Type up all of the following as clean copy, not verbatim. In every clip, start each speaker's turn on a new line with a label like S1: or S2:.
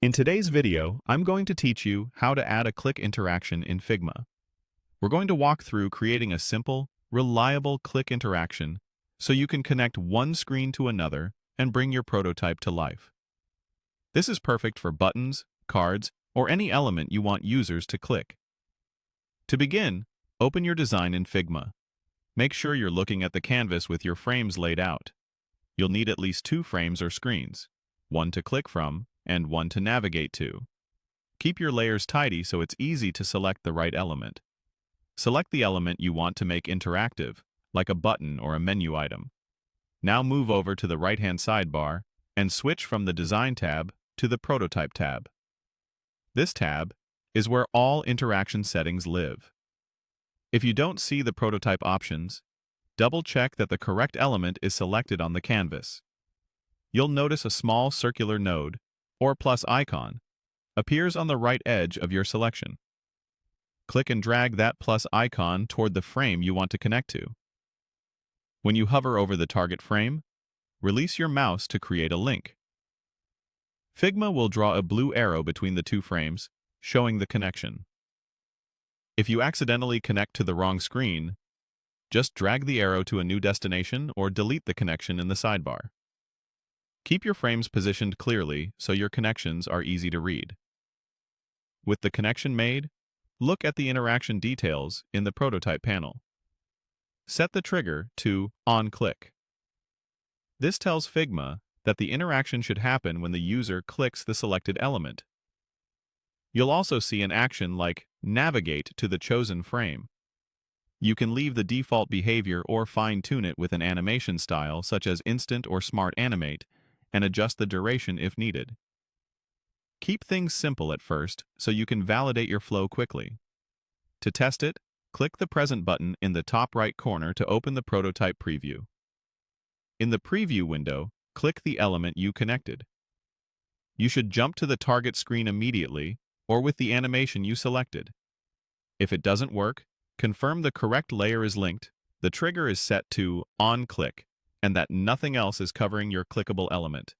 S1: In today's video, I'm going to teach you how to add a click interaction in Figma. We're going to walk through creating a simple, reliable click interaction so you can connect one screen to another and bring your prototype to life. This is perfect for buttons, cards, or any element you want users to click. To begin, open your design in Figma. Make sure you're looking at the canvas with your frames laid out. You'll need at least 2 frames or screens, one to click from and one to navigate to. Keep your layers tidy so it's easy to select the right element. Select the element you want to make interactive, like a button or a menu item. Now move over to the right-hand sidebar and switch from the Design tab to the Prototype tab. This tab is where all interaction settings live. If you don't see the prototype options, double-check that the correct element is selected on the canvas. You'll notice a small circular node, or plus icon, appears on the right edge of your selection. Click and drag that plus icon toward the frame you want to connect to. When you hover over the target frame, release your mouse to create a link. Figma will draw a blue arrow between the 2 frames, showing the connection. If you accidentally connect to the wrong screen, just drag the arrow to a new destination or delete the connection in the sidebar. Keep your frames positioned clearly so your connections are easy to read. With the connection made, look at the interaction details in the prototype panel. Set the trigger to on-click. This tells Figma that the interaction should happen when the user clicks the selected element. You'll also see an action like navigate to the chosen frame. You can leave the default behavior or fine-tune it with an animation style such as Instant or Smart Animate and adjust the duration if needed. Keep things simple at first so you can validate your flow quickly. To test it, click the Present button in the top right corner to open the prototype preview. In the preview window, click the element you connected. You should jump to the target screen immediately or with the animation you selected. If it doesn't work, confirm the correct layer is linked, the trigger is set to on-click, and that nothing else is covering your clickable element.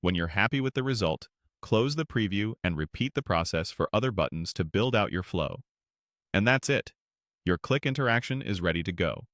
S1: When you're happy with the result, close the preview and repeat the process for other buttons to build out your flow. And that's it. Your click interaction is ready to go.